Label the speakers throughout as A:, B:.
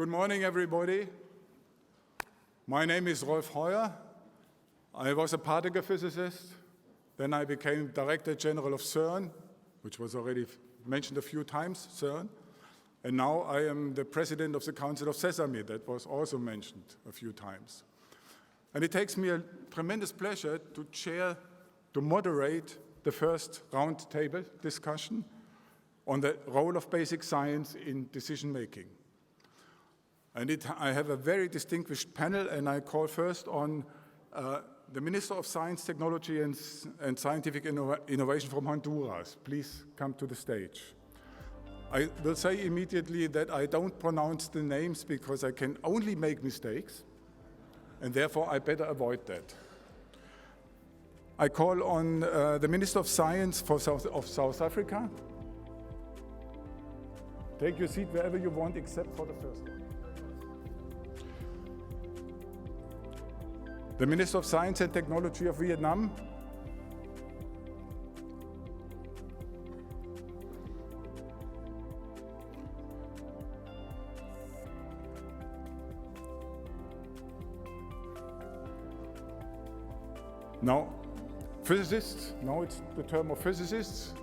A: Good morning, everybody. My name is Rolf Heuer. I was a particle physicist. Then I became Director General of CERN, which was already mentioned a few times, CERN. And now I am the President of the Council of SESAME, that was also mentioned a few times. And it takes me a tremendous pleasure to moderate the first roundtable discussion on the role of basic science in decision-making. And I have a very distinguished panel, and I call first on the Minister of Science, Technology, and Scientific Innovation from Honduras. Please come to the stage. I will say immediately that I don't pronounce the names because I can only make mistakes, and therefore I better avoid that. I call on the Minister of Science of South Africa. Take your seat wherever you want, except for the first one. The Minister of Science and Technology of Vietnam. Now, physicists, now it's the term of physicists.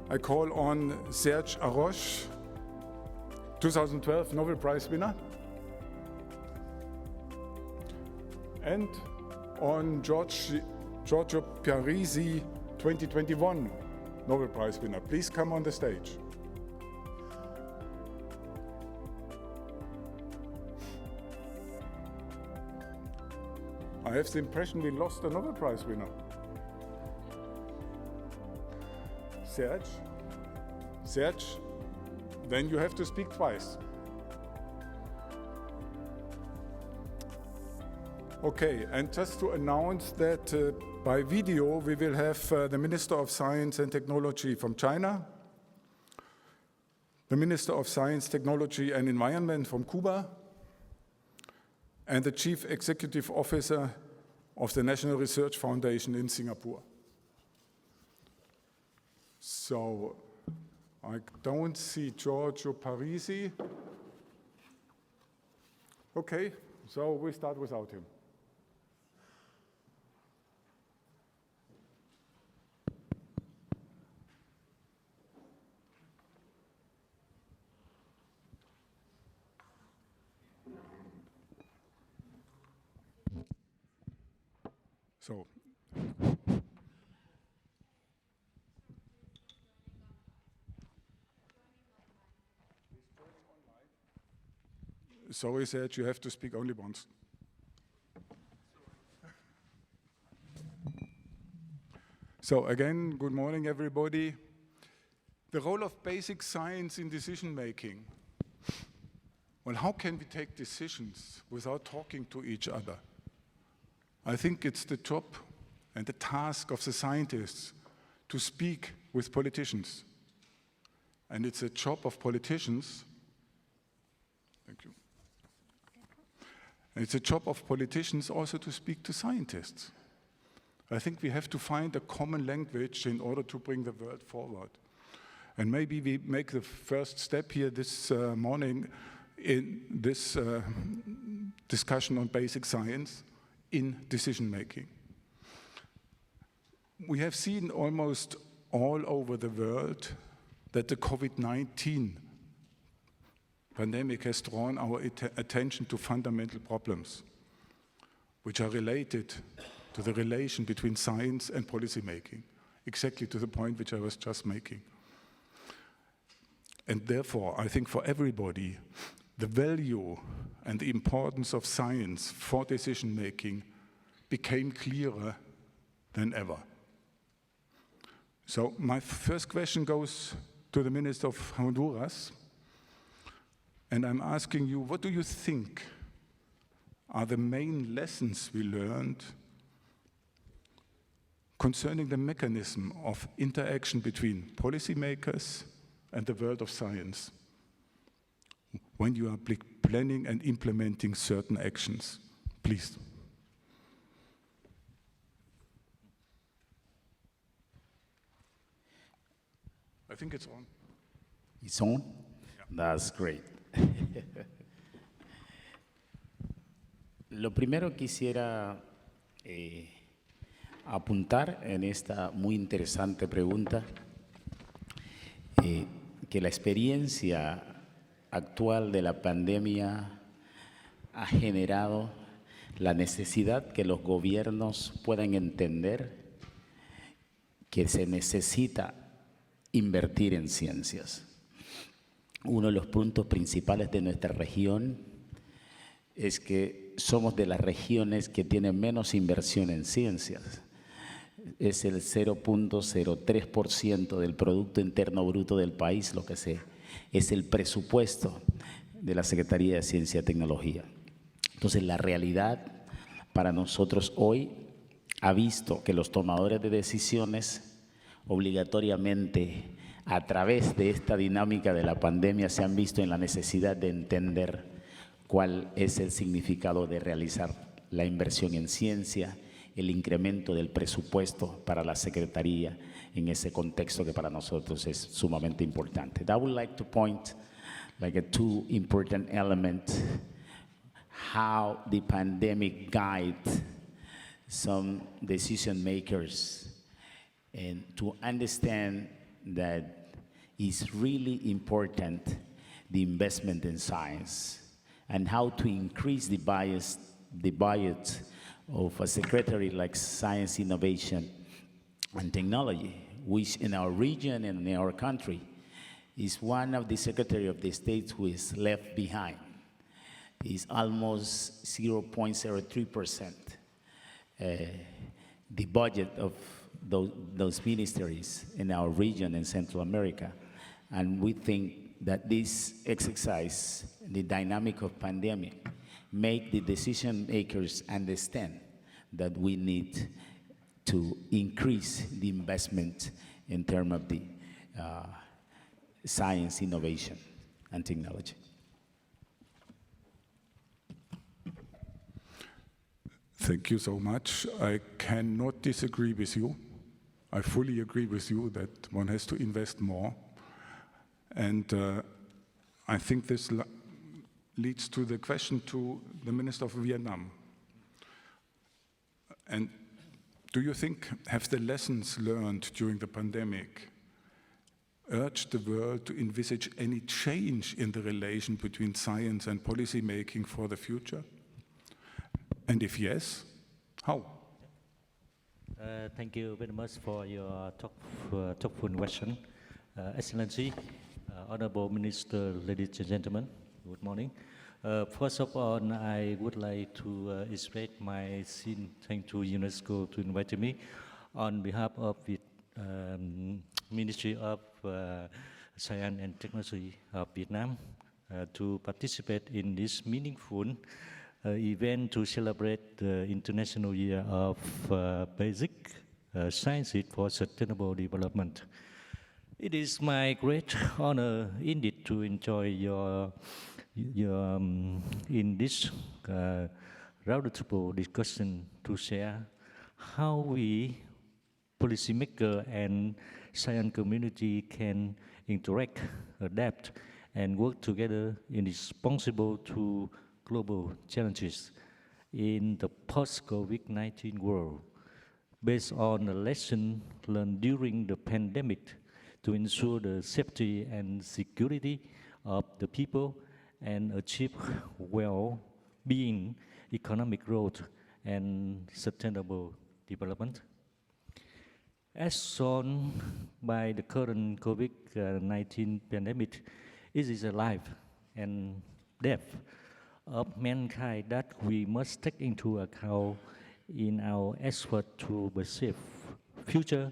A: I call on Serge Haroche, 2012 Nobel Prize winner. And on Giorgio Pérez, 2021 Nobel Prize winner. Please come on the stage. I have the impression we lost a Nobel Prize winner. Serge, then you have to speak twice. Okay, and just to announce that by video we will have the Minister of Science and Technology from China, the Minister of Science, Technology and Environment from Cuba, and the Chief Executive Officer of the National Research Foundation in Singapore. So I don't see Giorgio Pérez. Okay, so we start without him. So, sorry, Serge, you have to speak only once. So again, good morning, everybody. The role of basic science in decision-making. Well, how can we take decisions without talking to each other? I think it's the job and the task of the scientists to speak with politicians. And it's a job of politicians. Thank you. And it's a job of politicians also to speak to scientists. I think we have to find a common language in order to bring the world forward. And maybe we make the first step here this morning in this discussion on basic science in decision-making. We have seen almost all over the world that the COVID-19 pandemic has drawn our attention to fundamental problems, which are related to the relation between science and policymaking, exactly to the point which I was just making. And therefore, I think for everybody, the value and the importance of science for decision-making became clearer than ever. So my first question goes to the Minister of Honduras, and I'm asking you, what do you think are the main lessons we learned concerning the mechanism of interaction between policymakers and the world of science when you are planning and implementing certain actions? Please. I think it's on.
B: It's on?
A: Yeah.
B: That's great. Lo primero quisiera apuntar en esta muy interesante pregunta que la experiencia actual de la pandemia ha generado la necesidad que los gobiernos puedan entender que se necesita invertir en ciencias. Uno de los puntos principales de nuestra región es que somos de las regiones que tienen menos inversión en ciencias. Es el 0.03% del Producto Interno Bruto del país, lo que es el presupuesto de la Secretaría de Ciencia y Tecnología. Entonces, la realidad para nosotros hoy ha visto que los tomadores de decisiones obligatoriamente a través de esta dinámica de la pandemia se han visto en la necesidad de entender cuál es el significado de realizar la inversión en ciencia, el incremento del presupuesto para la Secretaría en ese contexto que para nosotros es sumamente importante. I would like to point like a two important elements how the pandemic guide some decision makers and to understand that it's really important the investment in science and how to increase the budget of a secretary like Science, Innovation and Technology, which in our region and in our country is one of the Secretary of the State who is left behind. Is almost 0.03%. The budget of those ministries in our region in Central America. And we think that this exercise, the dynamic of pandemic, make the decision makers understand that we need to increase the investment in terms of the science, innovation, and technology.
A: Thank you so much. I cannot disagree with you. I fully agree with you that one has to invest more. And I think this leads to the question to the Minister of Vietnam. And do you think, have the lessons learned during the pandemic urged the world to envisage any change in the relation between science and policy making for the future? And if yes, how?
C: Thank you very much for your thoughtful question. Excellency, Honorable Minister, ladies and gentlemen, good morning. First of all, I would like to express my sincere thanks to UNESCO to invite me on behalf of the Ministry of Science and Technology of Vietnam to participate in this meaningful event to celebrate the International Year of Basic Sciences for Sustainable Development. It is my great honor indeed to enjoy your in this roundtable discussion to share how we policymaker and science community can interact, adapt, and work together in responsible to global challenges in the post-COVID-19 world, based on the lesson learned during the pandemic to ensure the safety and security of the people and achieve well-being, economic growth, and sustainable development. As shown by the current COVID-19 pandemic, it is a life and death of mankind that we must take into account in our effort to perceive future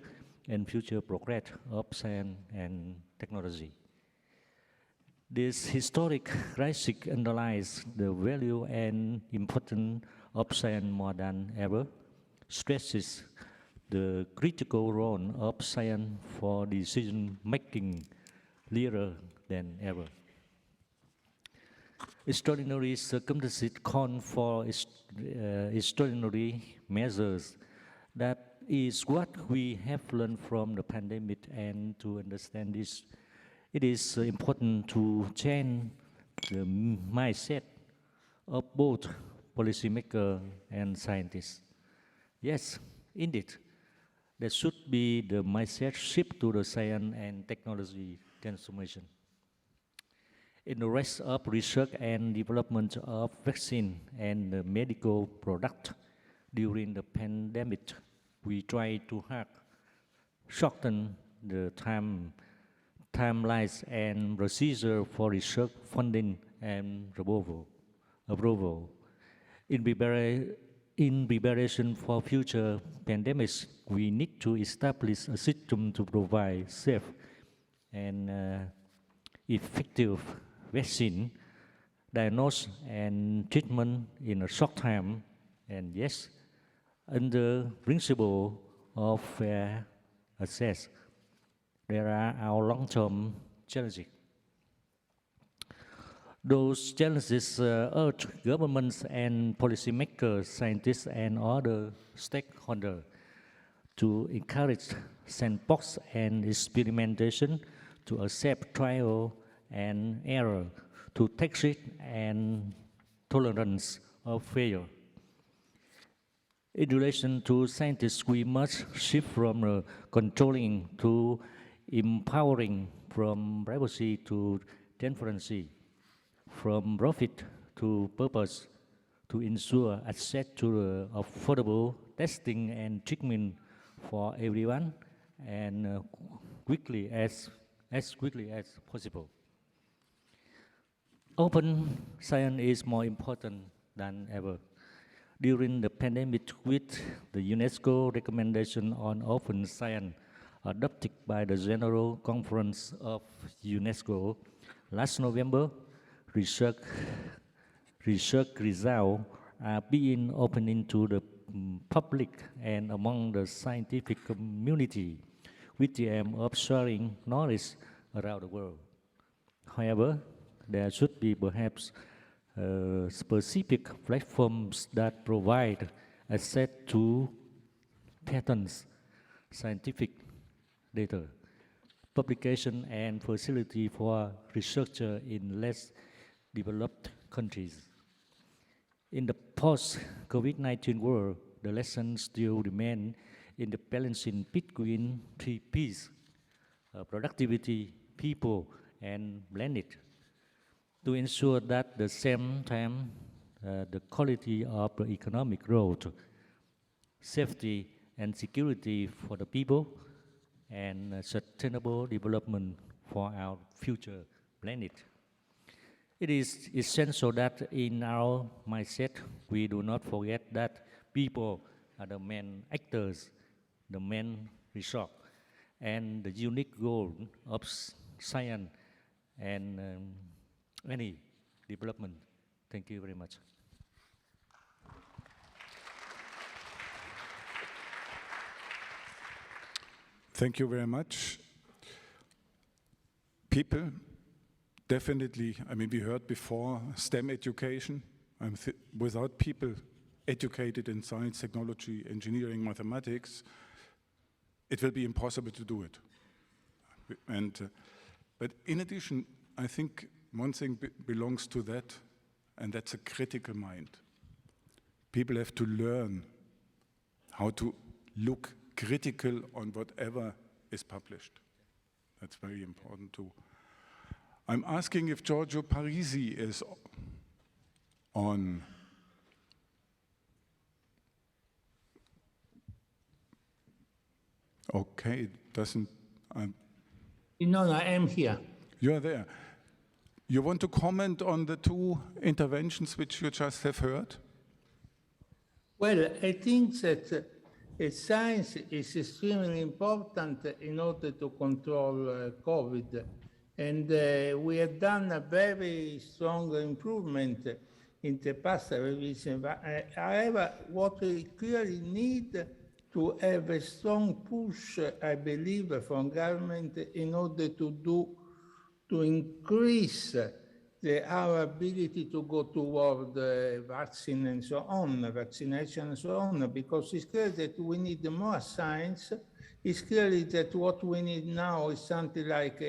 C: progress of science and technology. This historic crisis underlies the value and importance of science more than ever, stresses the critical role of science for decision-making clearer than ever. Extraordinary circumstances call for extraordinary measures. That is what we have learned from the pandemic, and to understand this, it is important to change the mindset of both policymakers, and scientists. Yes, indeed, there should be the mindset shift to the science and technology transformation. In the rest of research and development of vaccine and medical product during the pandemic, we try to shorten the timelines and procedure for research funding and approval. In preparation for future pandemics, we need to establish a system to provide safe and effective vaccine, diagnosis and treatment in a short time, and yes, under principle of fair access. There are our long-term challenges. Those challenges urge governments and policymakers, scientists, and other stakeholders to encourage sandbox and experimentation, to accept trial and error, to take risk and tolerance of failure. In relation to scientists, we must shift from controlling to empowering, from privacy to transparency, from profit to purpose, to ensure access to affordable testing and treatment for everyone, and as quickly as possible. Open science is more important than ever. During the pandemic, with the UNESCO recommendation on open science adopted by the General Conference of UNESCO last November, research results are being opened to the public and among the scientific community with the aim of sharing knowledge around the world. However, there should be perhaps specific platforms that provide access to patents, scientific data, publication, and facility for researchers in less developed countries. In the post-COVID-19 world, the lesson still remains in the balancing between three P's: productivity, people, and planet, to ensure that at the same time the quality of the economic growth, safety and security for the people, and sustainable development for our future planet. It is essential that in our mindset we do not forget that people are the main actors, the main resource, and the unique goal of science and any development. Thank you very much.
A: Thank you very much. People, definitely, I mean, we heard before STEM education. Without people educated in science, technology, engineering, mathematics, it will be impossible to do it. But in addition, I think one thing belongs to that, and that's a critical mind. People have to learn how to look critical on whatever is published. That's very important too. I'm asking if Giorgio Parisi is on. Okay, it doesn't.
D: No, I am here.
A: You're there. You want to comment on the two interventions which you just have heard?
D: Well, I think that science is extremely important in order to control COVID. And we have done a very strong improvement in the past revision. However, what we clearly need to have a strong push, I believe, from government in order to increase our ability to go toward vaccine and so on, vaccination and so on, because it's clear that we need more science. It's clearly that what we need now is something like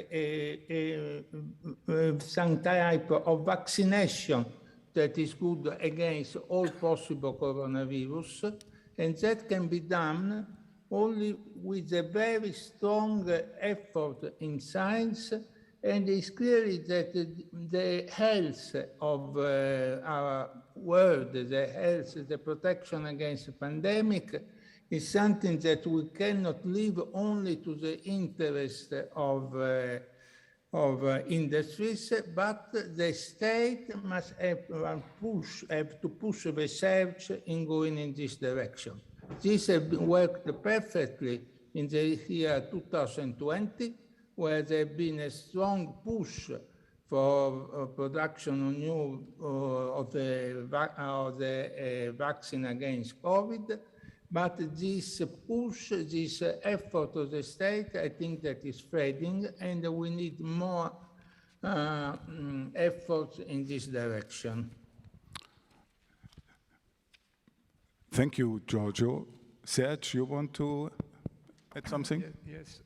D: some type of vaccination that is good against all possible coronavirus, and that can be done only with a very strong effort in science. And it's clearly that the health of our world, the health, the protection against the pandemic is something that we cannot leave only to the interest of industries, but the state must have to push research in going in this direction. This has worked perfectly in the year 2020, where there has been a strong push for production of new of the vaccine against COVID. But this push, this effort of the state, I think that is fading, and we need more efforts in this direction.
A: Thank you, Giorgio. Serge, you want to add something?
E: Yes.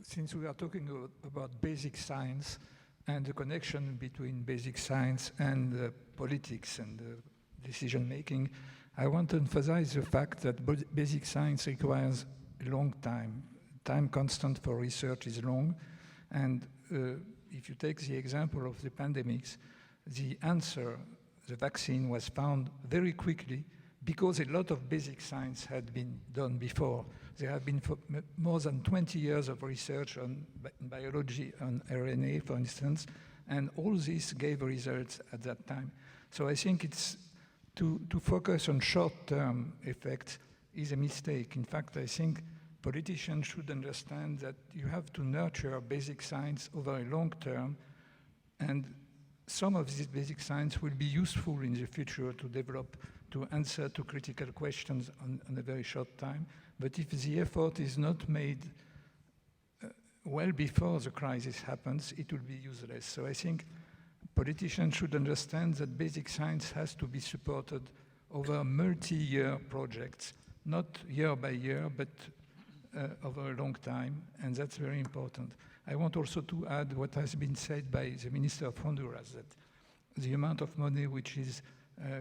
E: Since we are talking about basic science and the connection between basic science and politics and decision making, I want to emphasize the fact that basic science requires a long time. Time constant for research is long, and if you take the example of the pandemics, the answer, the vaccine, was found very quickly because a lot of basic science had been done before. There have been more than 20 years of research on biology, on RNA, for instance, and all this gave results at that time. So I think it's to focus on short-term effects is a mistake. In fact, I think politicians should understand that you have to nurture basic science over a long term, and some of this basic science will be useful in the future to develop, to answer to critical questions on a very short time. But if the effort is not made well before the crisis happens, it will be useless. So I think politicians should understand that basic science has to be supported over multi-year projects, not year by year, but over a long time, and that's very important. I want also to add what has been said by the Minister of Honduras, that the amount of money which is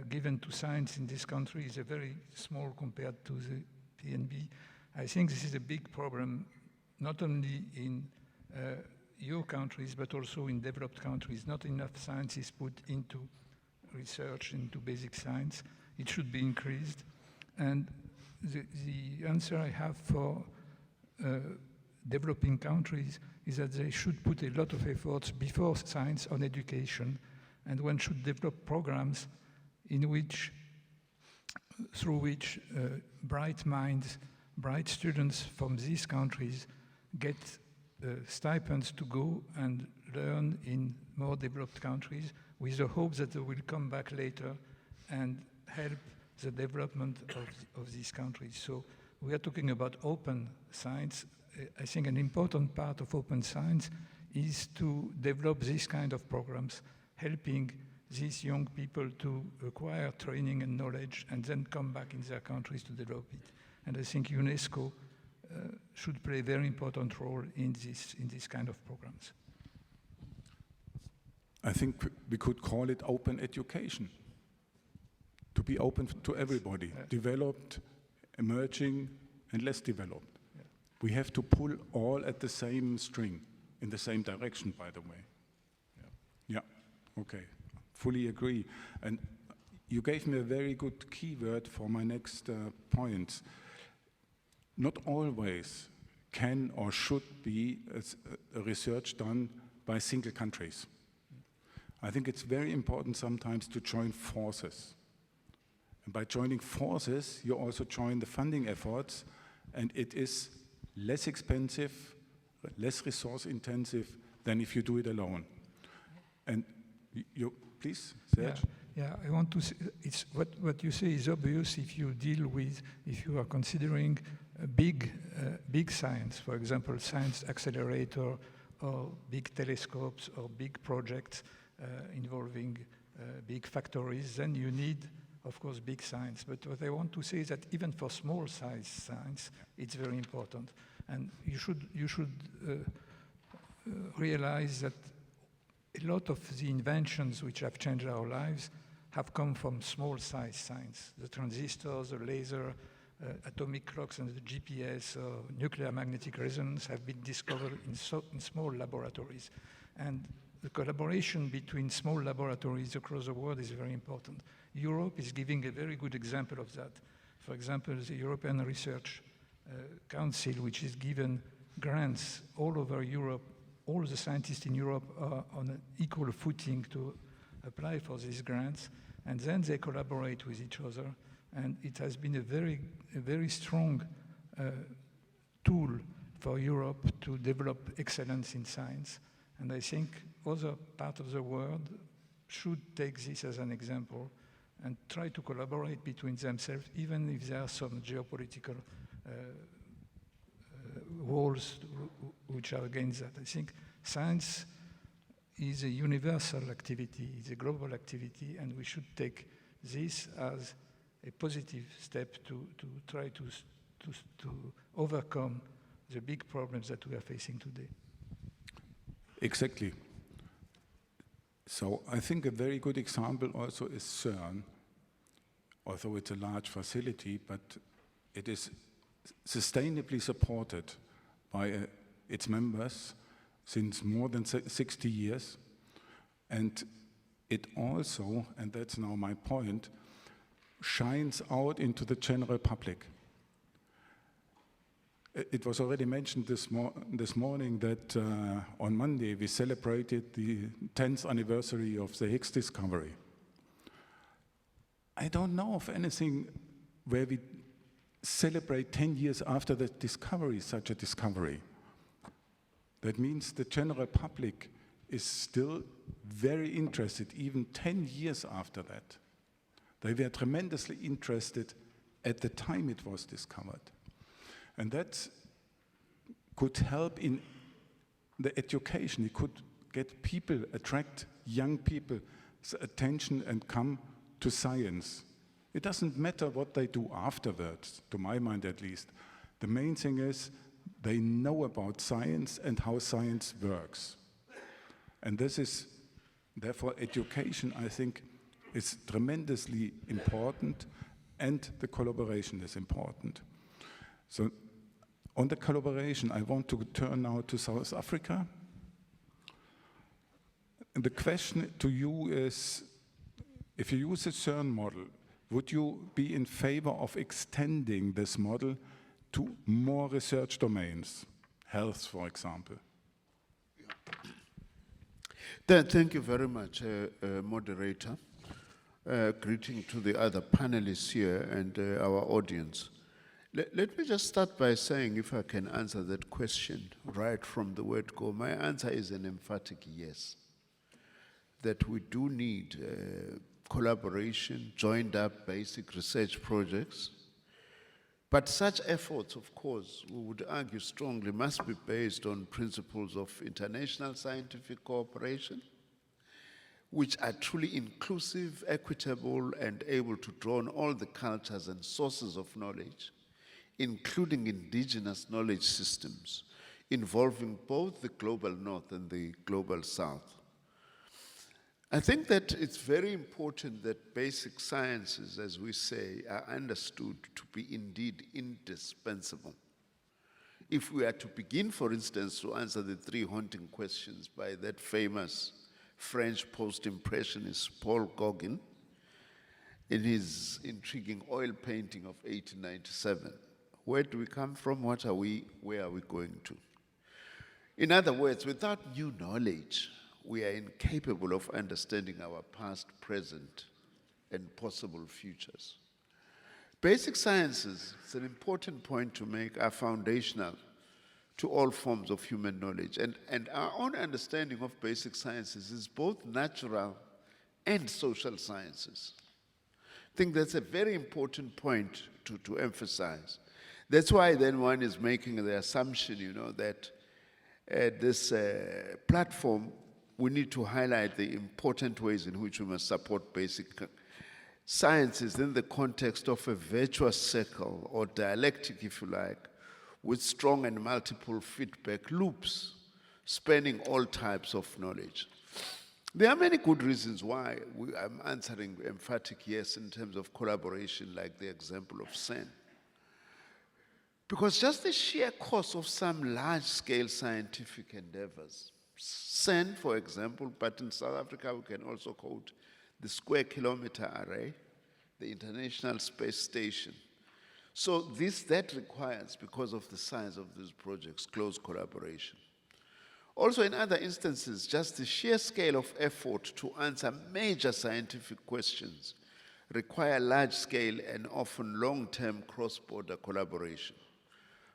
E: given to science in this country is a very small compared to the PNB. I think this is a big problem, not only in your countries, but also in developed countries. Not enough science is put into research, into basic science. It should be increased. And the answer I have for developing countries is that they should put a lot of efforts before science on education, and one should develop programs in which, through which bright minds, bright students from these countries get stipends to go and learn in more developed countries, with the hope that they will come back later and help the development of these countries. So we are talking about open science. I think an important part of open science is to develop this kind of programs, helping these young people to acquire training and knowledge and then come back in their countries to develop it. And I think UNESCO should play a very important role in this kind of programs.
A: I think we could call it open education. To be open to everybody, developed, emerging, and less developed.
E: Yeah.
A: We have to pull all at the same string, in the same direction, by the way. Yeah, okay, fully agree. And you gave me a very good keyword for my next point. Not always can or should be a research done by single countries. I think it's very important sometimes to join forces. And by joining forces, you also join the funding efforts, and it is less expensive, less resource intensive than if you do it alone. And you, please, Serge.
E: Yeah, I want to say, it's what you say is obvious if you deal with, if you are considering big science, for example, science accelerator or big telescopes or big projects involving big factories, then you need, of course, big science. But what I want to say is that even for small size science, it's very important. And you should realize that a lot of the inventions which have changed our lives have come from small-size science. The transistors, the laser, atomic clocks, and the GPS, nuclear magnetic resonance have been discovered in small laboratories. And the collaboration between small laboratories across the world is very important. Europe is giving a very good example of that. For example, the European Research Council, which is given grants all over Europe. All the scientists in Europe are on an equal footing to apply for these grants, and then they collaborate with each other. And it has been a very strong tool for Europe to develop excellence in science. And I think other parts of the world should take this as an example and try to collaborate between themselves, even if there are some geopolitical walls which are against that. I think science is a universal activity, it's a global activity, and we should take this as a positive step to try to overcome the big problems that we are facing today.
A: Exactly. So I think a very good example also is CERN, although it's a large facility, but it is sustainably supported by its members since more than 60 years. And it also, and that's now my point, shines out into the general public. It was already mentioned this morning that on Monday we celebrated the 10th anniversary of the Higgs discovery. I don't know of anything where we celebrate 10 years after the discovery, such a discovery. That means the general public is still very interested, even 10 years after that. They were tremendously interested at the time it was discovered. And that could help in the education. It could get people, attract young people's attention and come to science. It doesn't matter what they do afterwards, to my mind at least. The main thing is they know about science and how science works. And this is, therefore, education, I think, is tremendously important, and the collaboration is important. So on the collaboration, I want to turn now to South Africa. And the question to you is, if you use a CERN model, would you be in favor of extending this model to more research domains, health, for example?
F: Thank you very much, moderator. Greeting to the other panelists here and our audience. Let me just start by saying, if I can answer that question right from the word go, my answer is an emphatic yes. That we do need collaboration, joined up basic research projects. But such efforts, of course, we would argue strongly, must be based on principles of international scientific cooperation, which are truly inclusive, equitable, and able to draw on all the cultures and sources of knowledge, including indigenous knowledge systems, involving both the global north and the global south. I think that it's very important that basic sciences, as we say, are understood to be indeed indispensable. If we are to begin, for instance, to answer the three haunting questions by that famous French post-impressionist Paul Gauguin in his intriguing oil painting of 1897, where do we come from? What are we? Where are we going to? In other words, without new knowledge, we are incapable of understanding our past, present, and possible futures. Basic sciences, it's an important point to make, are foundational to all forms of human knowledge. And our own understanding of basic sciences is both natural and social sciences. I think that's a very important point to emphasize. That's why then one is making the assumption, that at this platform, we need to highlight the important ways in which we must support basic sciences in the context of a virtuous circle, or dialectic, if you like, with strong and multiple feedback loops spanning all types of knowledge. There are many good reasons why I'm answering emphatic yes in terms of collaboration, like the example of CERN. Because just the sheer cost of some large-scale scientific endeavors, CERN, for example, but in South Africa we can also quote the Square Kilometre Array, the International Space Station. So that requires, because of the size of these projects, close collaboration. Also, in other instances, just the sheer scale of effort to answer major scientific questions require large-scale and often long-term cross-border collaboration.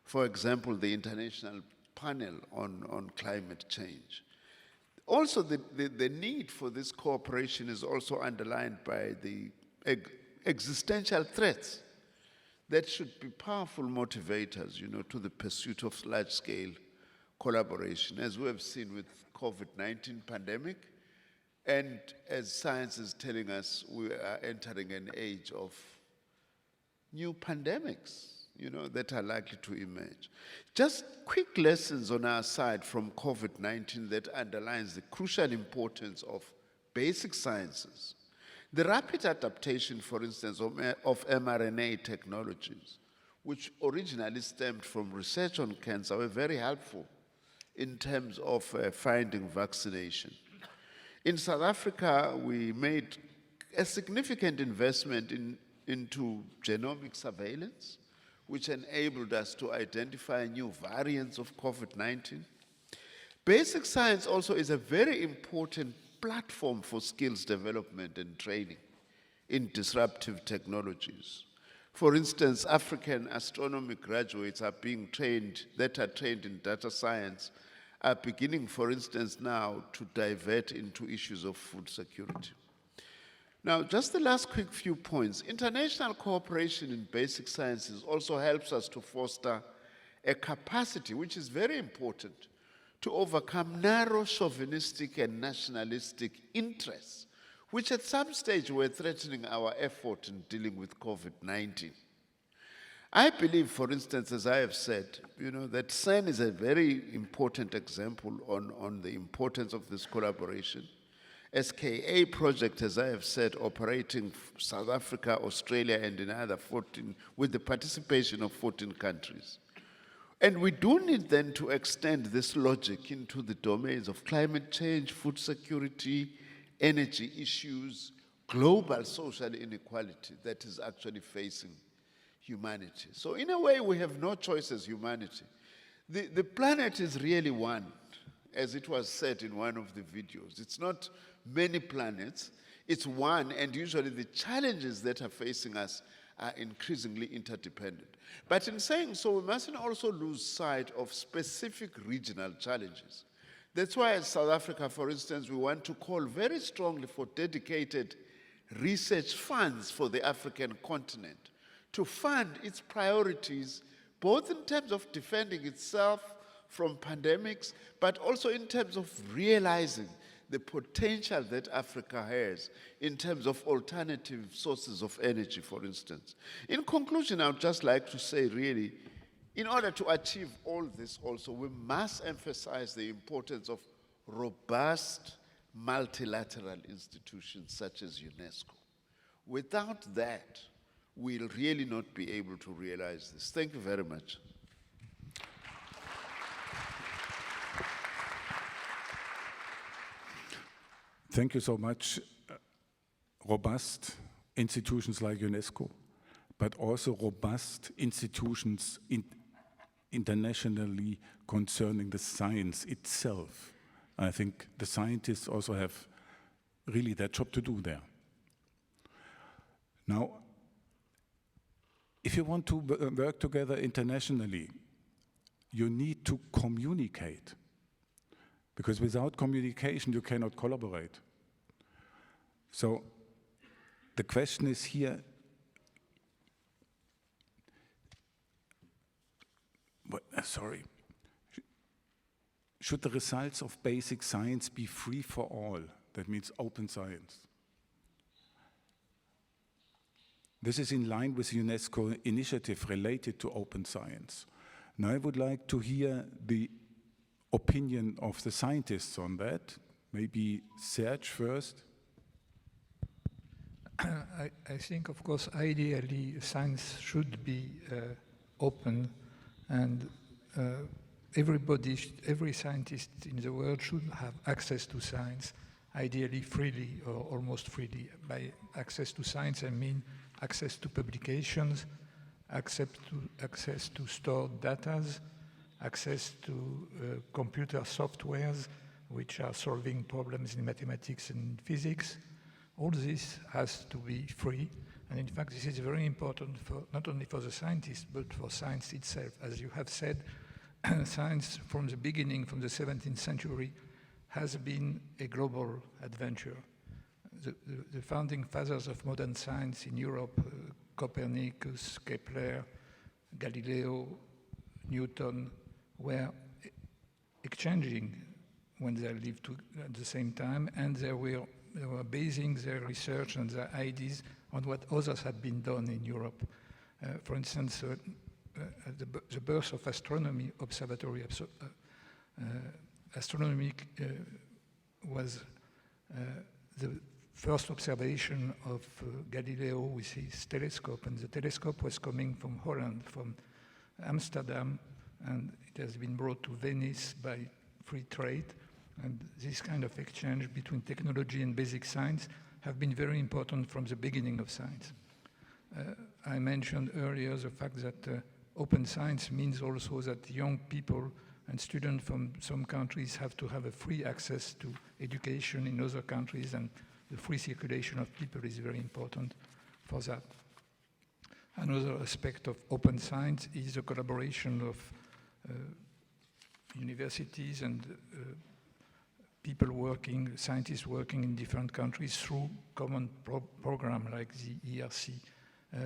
F: For example, the International Panel on Climate Change. Also, the need for this cooperation is also underlined by the existential threats that should be powerful motivators, to the pursuit of large-scale collaboration, as we have seen with COVID-19 pandemic, and as science is telling us, we are entering an age of new pandemics, that are likely to emerge. Just quick lessons on our side from COVID-19 that underlines the crucial importance of basic sciences. The rapid adaptation, for instance, of mRNA technologies, which originally stemmed from research on cancer, were very helpful in terms of finding vaccination. In South Africa, we made a significant investment into genomic surveillance, which enabled us to identify new variants of COVID-19. Basic science also is a very important platform for skills development and training in disruptive technologies. For instance, African astronomy graduates are being trained, that are trained in data science, are beginning, for instance, now to divert into issues of food security. Now, just the last quick few points. International cooperation in basic sciences also helps us to foster a capacity, which is very important, to overcome narrow chauvinistic and nationalistic interests, which at some stage were threatening our effort in dealing with COVID-19. I believe, for instance, as I have said, that CERN is a very important example on the importance of this collaboration. SKA project, as I have said, operating South Africa, Australia, and in other 14, with the participation of 14 countries. And we do need then to extend this logic into the domains of climate change, food security, energy issues, global social inequality that is actually facing humanity. So in a way, we have no choice as humanity. The planet is really one, as it was said in one of the videos. It's not many planets, it's one, and usually the challenges that are facing us are increasingly interdependent. But in saying so, we mustn't also lose sight of specific regional challenges. That's why in South Africa, for instance, we want to call very strongly for dedicated research funds for the African continent to fund its priorities, both in terms of defending itself from pandemics, but also in terms of realizing the potential that Africa has in terms of alternative sources of energy, for instance. In conclusion, I would just like to say, really, in order to achieve all this also, we must emphasize the importance of robust multilateral institutions such as UNESCO. Without that, we'll really not be able to realize this. Thank you very much.
A: Thank you so much. Robust institutions like UNESCO, but also robust institutions internationally concerning the science itself. I think the scientists also have really their job to do there. Now, if you want to work together internationally, you need to communicate. Because without communication, you cannot collaborate. So the question is here, should the results of basic science be free for all? That means open science. This is in line with UNESCO initiative related to open science. Now I would like to hear the opinion of the scientists on that. Maybe Serge first.
E: I think, of course, ideally, science should be open, and every scientist in the world should have access to science, ideally freely or almost freely. By access to science, I mean access to publications, access to stored data, access to computer softwares which are solving problems in mathematics and physics. All this has to be free, and in fact this is very important for not only for the scientists but for science itself. As you have said, science from the beginning, from the 17th century, has been a global adventure. The founding fathers of modern science in Europe, Copernicus, Kepler, Galileo, Newton, were exchanging when they lived at the same time, and they were basing their research and their ideas on what others had been done in Europe. For instance, the birth of astronomy, observatory astronomy was the first observation of Galileo with his telescope, and the telescope was coming from Holland, from Amsterdam, and it has been brought to Venice by free trade. And this kind of exchange between technology and basic science have been very important from the beginning of science. I mentioned earlier the fact that open science means also that young people and students from some countries have to have a free access to education in other countries, and the free circulation of people is very important for that. Another aspect of open science is the collaboration of universities and scientists working in different countries through common program like the ERC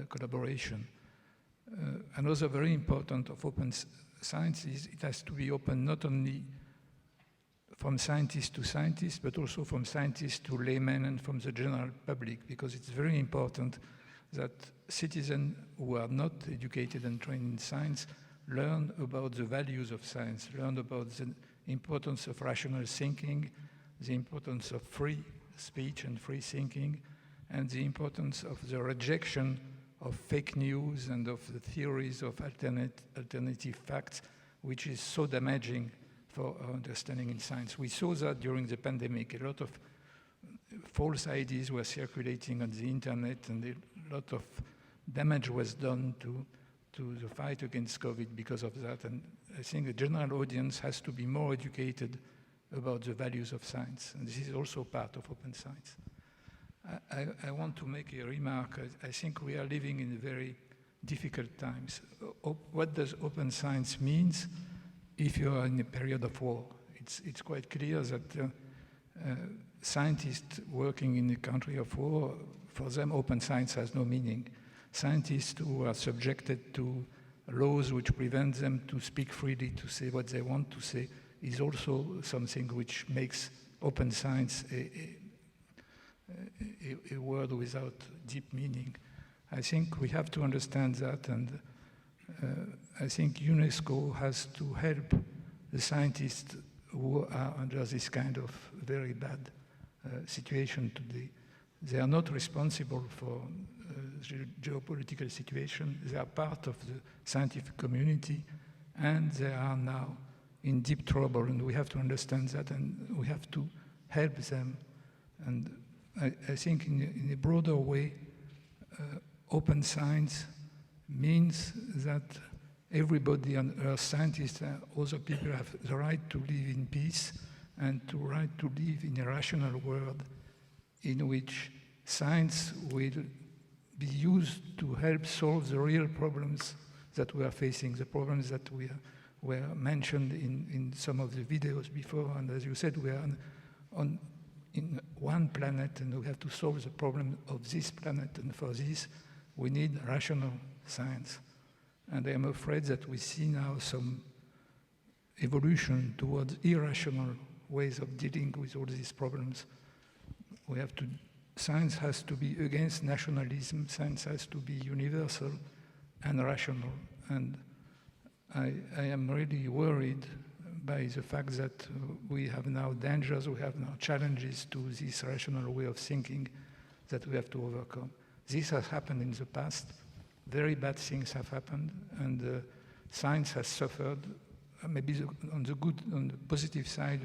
E: collaboration. Another very important of open science is it has to be open not only from scientist to scientist, but also from scientist to layman and from the general public, because it's very important that citizens who are not educated and trained in science learn about the values of science, learn about the importance of rational thinking, the importance of free speech and free thinking, and the importance of the rejection of fake news and of the theories of alternative facts, which is so damaging for our understanding in science. We saw that during the pandemic. A lot of false ideas were circulating on the internet, and a lot of damage was done to the fight against COVID because of that. And I think the general audience has to be more educated about the values of science. And this is also part of open science. I want to make a remark. I think we are living in very difficult times. What does open science mean if you are in a period of war? It's quite clear that scientists working in a country of war, for them open science has no meaning. Scientists who are subjected to laws which prevent them to speak freely, to say what they want to say, is also something which makes open science a word without deep meaning. I think we have to understand that, and I think UNESCO has to help the scientists who are under this kind of very bad situation today. They are not responsible for geopolitical situation. They are part of the scientific community, and they are now in deep trouble, and we have to understand that, and we have to help them. And I think in a broader way, open science means that everybody on Earth, scientists and other people, have the right to live in peace and the right to live in a rational world in which science will be used to help solve the real problems that we are facing, the problems that were mentioned in some of the videos before. And as you said, we are in one planet, and we have to solve the problem of this planet, and for this we need rational science. And I am afraid that we see now some evolution towards irrational ways of dealing with all these problems. Science has to be against nationalism, science has to be universal and rational. And I am really worried by the fact that we have now dangers, we have now challenges to this rational way of thinking that we have to overcome. This has happened in the past. Very bad things have happened, and science has suffered. Maybe on the positive side,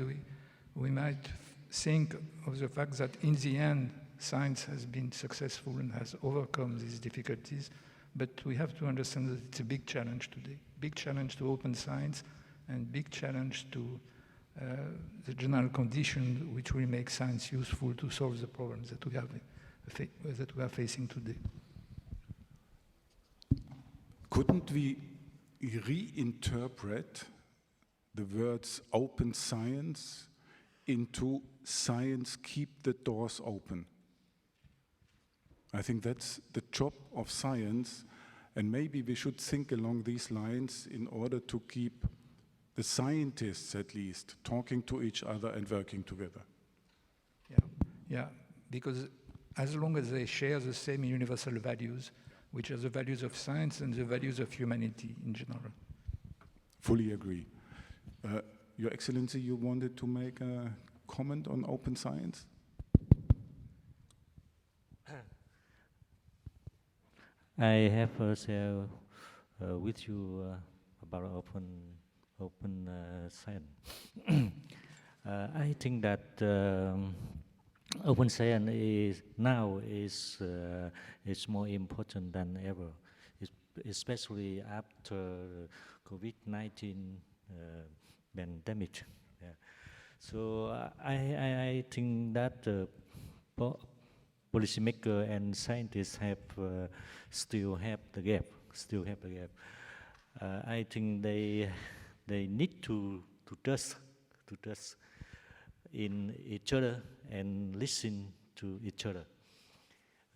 E: we might think of the fact that in the end, science has been successful and has overcome these difficulties. But we have to understand that it's a big challenge today. Big challenge to open science, and big challenge to the general condition which will make science useful to solve the problems that we are facing today.
A: Couldn't we reinterpret the words open science into science keep the doors open? I think that's the job of science, and maybe we should think along these lines in order to keep the scientists at least talking to each other and working together.
E: Yeah, because as long as they share the same universal values, which are the values of science and the values of humanity in general.
A: Fully agree. Your Excellency, you wanted to make a comment on open science?
C: I have share with you about open science. I think that open science is more important than ever, especially after COVID-19 pandemic. Yeah. So I think that policymakers and scientists still have the gap. I think they need to trust in each other and listen to each other.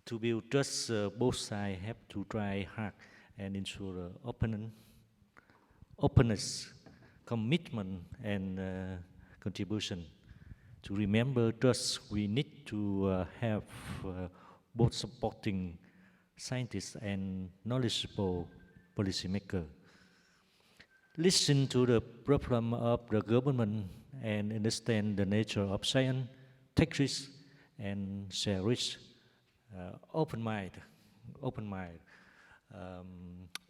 C: To build trust, both sides have to try hard and ensure openness, commitment, and contribution. To remember trust, we need to have both supporting scientists and knowledgeable policymakers. Listen to the problem of the government and understand the nature of science, take risks, and share risks. Open mind,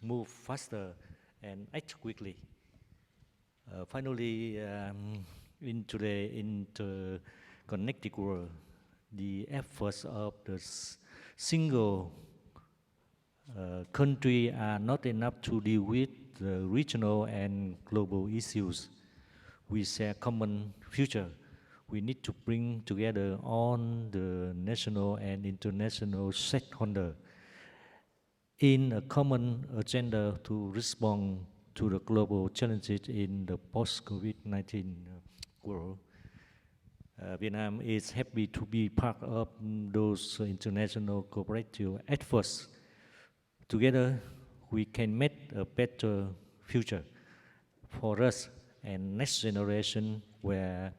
C: move faster and act quickly. Finally, in today's interconnected world, the efforts of the single country are not enough to deal with the regional and global issues. We share common future. We need to bring together all the national and international stakeholders in a common agenda to respond to the global challenges in the post-COVID-19 world. Vietnam is happy to be part of those international cooperative efforts. Together, we can make a better future for us and next generation where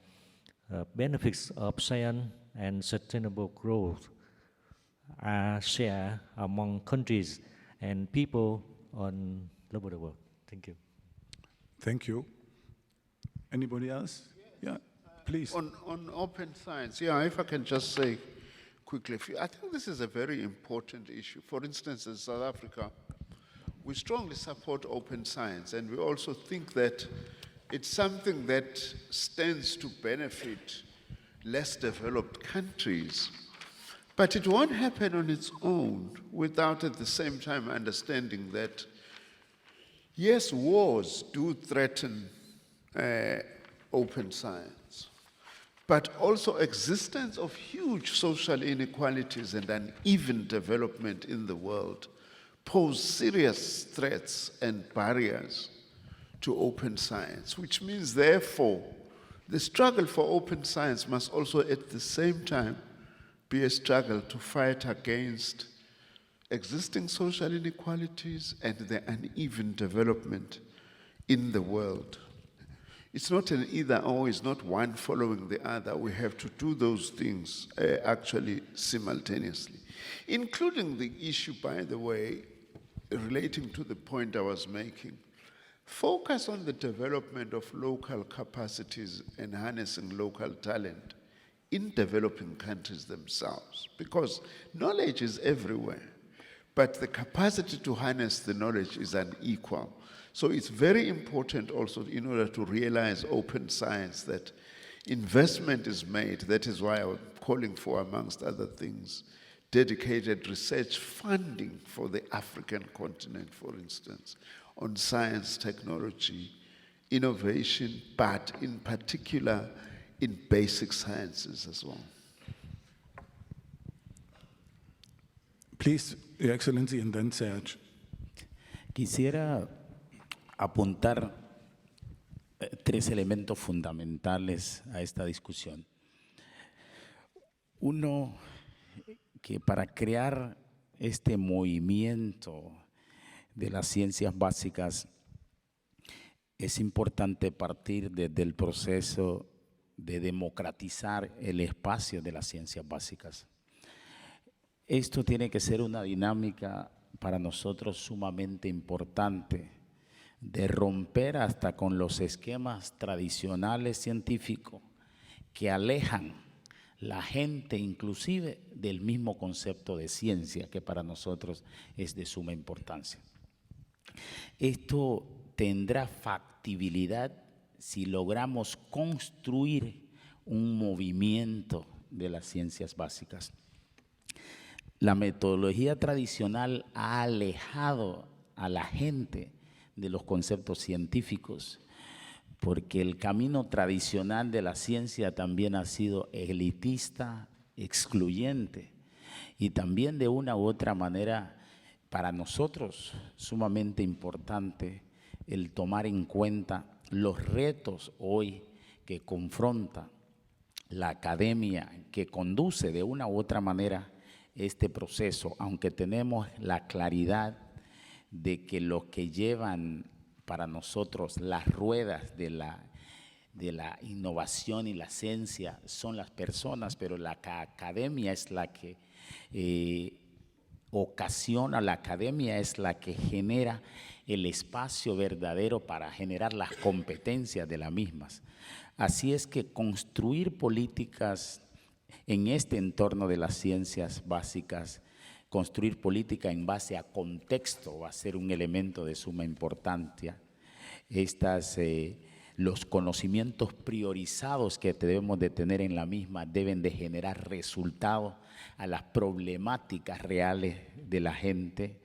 C: benefits of science and sustainable growth are shared among countries and people all over the world. Thank you.
A: Thank you. Anybody else? Yeah, please.
F: On open science, if I can just say quickly, I think this is a very important issue. For instance, in South Africa, we strongly support open science, and we also think that it's something that stands to benefit less developed countries. But it won't happen on its own without at the same time understanding that, yes, wars do threaten open science, but also existence of huge social inequalities and uneven development in the world pose serious threats and barriers to open science, which means, therefore, the struggle for open science must also at the same time be a struggle to fight against existing social inequalities and the uneven development in the world. It's not an either or, it's not one following the other. We have to do those things actually simultaneously, including the issue, by the way, relating to the point I was making, focus on the development of local capacities and harnessing local talent in developing countries themselves, because knowledge is everywhere, but the capacity to harness the knowledge is unequal. So it's very important also, in order to realize open science, that investment is made. That is why I'm calling for, amongst other things, dedicated research funding for the African continent, for instance, on science, technology, innovation, but in particular in basic sciences as well.
A: Please, Your Excellency, and then Serge.
B: Quisiera apuntar tres elementos fundamentales a esta discusión. Uno, que para crear este movimiento de las ciencias básicas es importante partir desde el proceso de democratizar el espacio de las ciencias básicas. Esto tiene que ser una dinámica para nosotros sumamente importante, de romper hasta con los esquemas tradicionales científicos que alejan la gente inclusive del mismo concepto de ciencia, que para nosotros es de suma importancia. Esto tendrá factibilidad si logramos construir un movimiento de las ciencias básicas. La metodología tradicional ha alejado a la gente de los conceptos científicos, porque el camino tradicional de la ciencia también ha sido elitista, excluyente, y también de una u otra manera para nosotros sumamente importante el tomar en cuenta los retos hoy que confronta la academia, que conduce de una u otra manera este proceso, aunque tenemos la claridad de que los que llevan para nosotros las ruedas de la innovación y la ciencia son las personas, pero la academia es la que ocasiona, la academia es la que genera el espacio verdadero para generar las competencias de las mismas. Así es que construir políticas en este entorno de las ciencias básicas, construir política en base a contexto va a ser un elemento de suma importancia. Los conocimientos priorizados que debemos de tener en la misma deben de generar resultados a las problemáticas reales de la gente.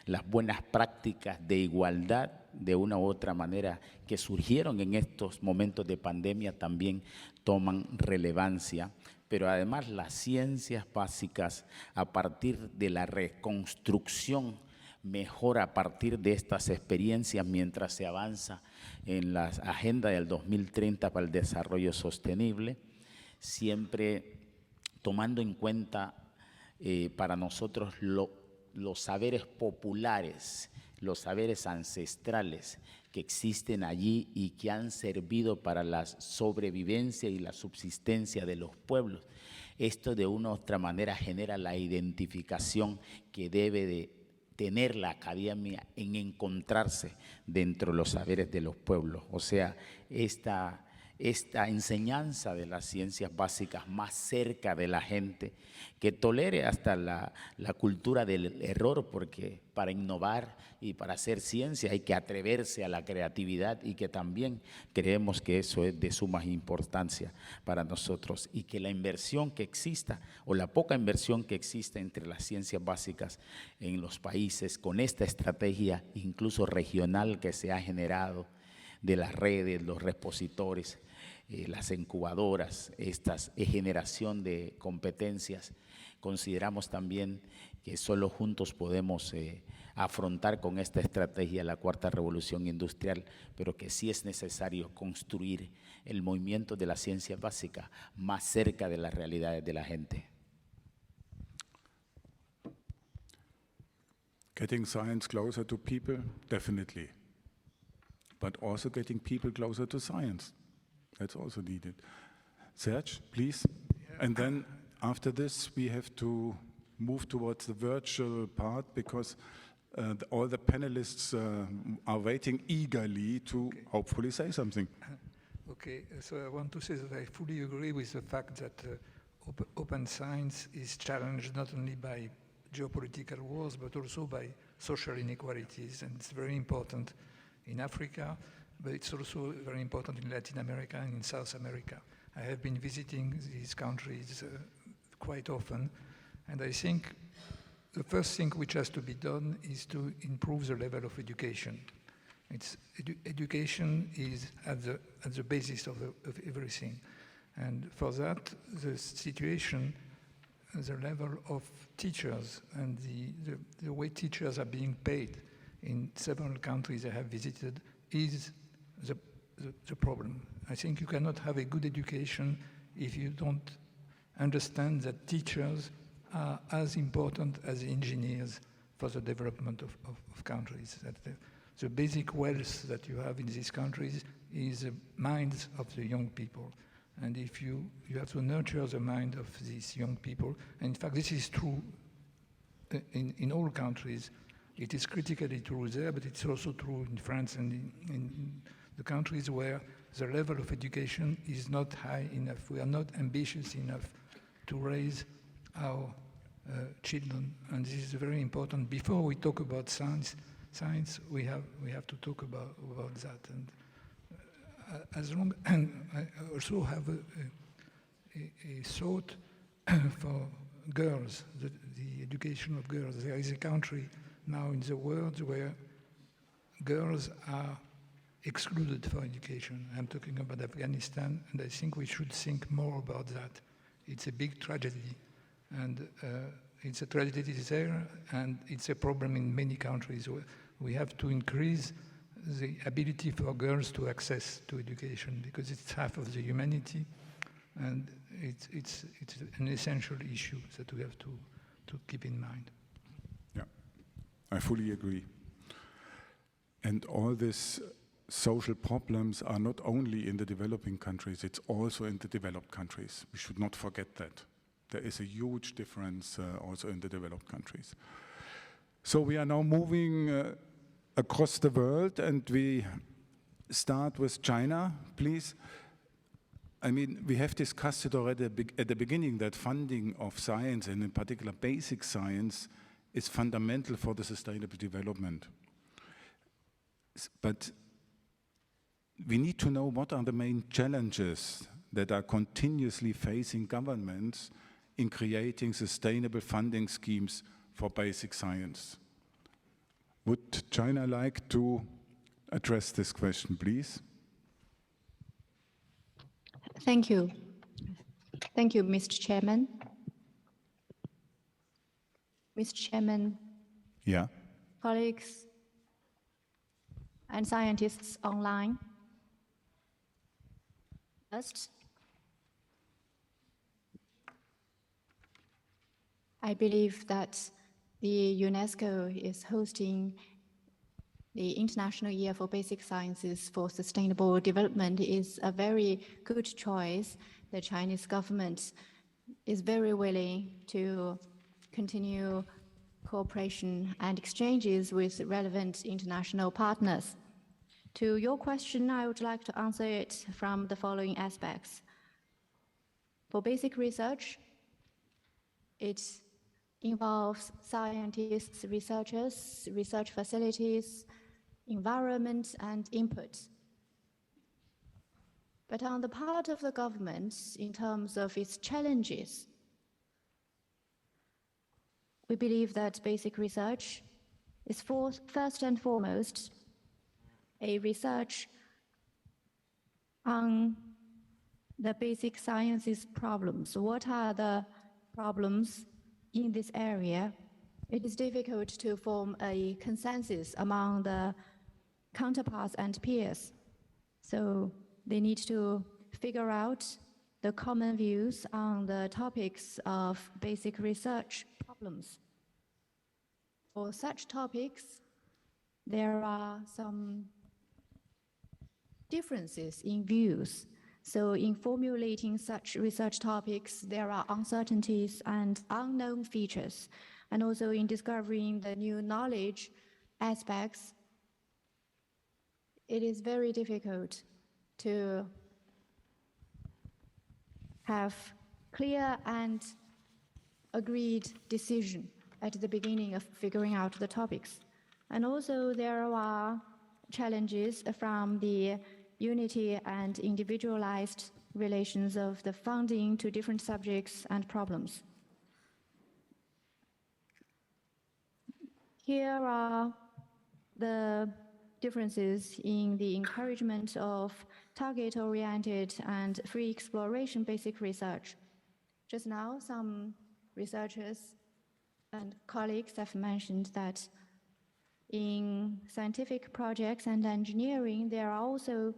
B: Las buenas prácticas de igualdad, de una u otra manera, que surgieron en estos momentos de pandemia también toman relevancia. Pero además las ciencias básicas, a partir de la reconstrucción, mejor a partir de estas experiencias mientras se avanza en la agenda del 2030 para el desarrollo sostenible, siempre tomando en cuenta para nosotros los saberes populares, los saberes ancestrales que existen allí y que han servido para la sobrevivencia y la subsistencia de los pueblos. Esto de una u otra manera genera la identificación que debe de tener la academia en encontrarse dentro de los saberes de los pueblos. O sea, esta enseñanza de las ciencias básicas más cerca de la gente, que tolere hasta la cultura del error, porque para innovar y para hacer ciencia hay que atreverse a la creatividad, y que también creemos que eso es de suma importancia para nosotros, y que la inversión que exista o la poca inversión que exista entre las ciencias básicas en los países, con esta estrategia incluso regional que se ha generado de las redes, los repositores, las incubadoras, esta generación de competencias, consideramos también que solo juntos podemos afrontar con esta estrategia la cuarta revolución industrial, pero que sí es necesario construir el movimiento de la ciencia básica más cerca de las realidades de la gente.
A: Getting science closer to people, definitely. But also getting people closer to science. That's also needed. Serge, please. And then after this, we have to move towards the virtual part, because all the panelists are waiting eagerly to hopefully say something.
E: Okay, so I want to say that I fully agree with the fact that open science is challenged not only by geopolitical wars, but also by social inequalities, and it's very important in Africa, but it's also very important in Latin America and in South America. I have been visiting these countries quite often, and I think the first thing which has to be done is to improve the level of education. Education is at the basis of everything. And for that, the situation, the level of teachers and the way teachers are being paid in several countries I have visited is the problem. I think you cannot have a good education if you don't understand that teachers are as important as engineers for the development of countries. That the basic wealth that you have in these countries is the minds of the young people. And if you have to nurture the mind of these young people, and in fact this is true in all countries. It is critically true there, but it's also true in France and in the countries where the level of education is not high enough. We are not ambitious enough to raise our children, and this is very important. Before we talk about science, we have to talk about that. And and I also have a thought for girls, the education of girls. There is a country now in the world where girls are excluded for education. I'm talking about Afghanistan, and I think we should think more about that. It's a big tragedy, and it's a tragedy there, and it's a problem in many countries. We have to increase the ability for girls to access to education, because it's half of the humanity, and it's an essential issue that we have to keep in mind.
A: Yeah, I fully agree. And all these social problems are not only in the developing countries, it's also in the developed countries. We should not forget that. There is a huge difference also in the developed countries. So we are now moving across the world, and we start with China, please. I mean, we have discussed it already at the beginning that funding of science, and in particular basic science, is fundamental for the sustainable development. But we need to know what are the main challenges that are continuously facing governments in creating sustainable funding schemes for basic science. Would China like to address this question, please?
G: Thank you. Thank you, Mr. Chairman. Mr. Chairman,
A: Yeah.
G: colleagues, and scientists online. First, I believe that the UNESCO is hosting the International Year for Basic Sciences for Sustainable Development is a very good choice. The Chinese government is very willing to continue cooperation and exchanges with relevant international partners. To your question, I would like to answer it from the following aspects. For basic research, it involves scientists, researchers, research facilities, environment, and input. But on the part of the government, in terms of its challenges, we believe that basic research is first and foremost a research on the basic sciences problems. What are the problems in this area? It is difficult to form a consensus among the counterparts and peers. So they need to figure out the common views on the topics of basic research problems. For such topics, there are some differences in views. So in formulating such research topics, there are uncertainties and unknown features. And also in discovering the new knowledge, aspects, it is very difficult to have clear and agreed decision at the beginning of figuring out the topics. And also there are challenges from the unity and individualized relations of the funding to different subjects and problems. Here are the differences in the encouragement of target-oriented and free exploration basic research. Just now, some researchers and colleagues have mentioned that in scientific projects and engineering, there are also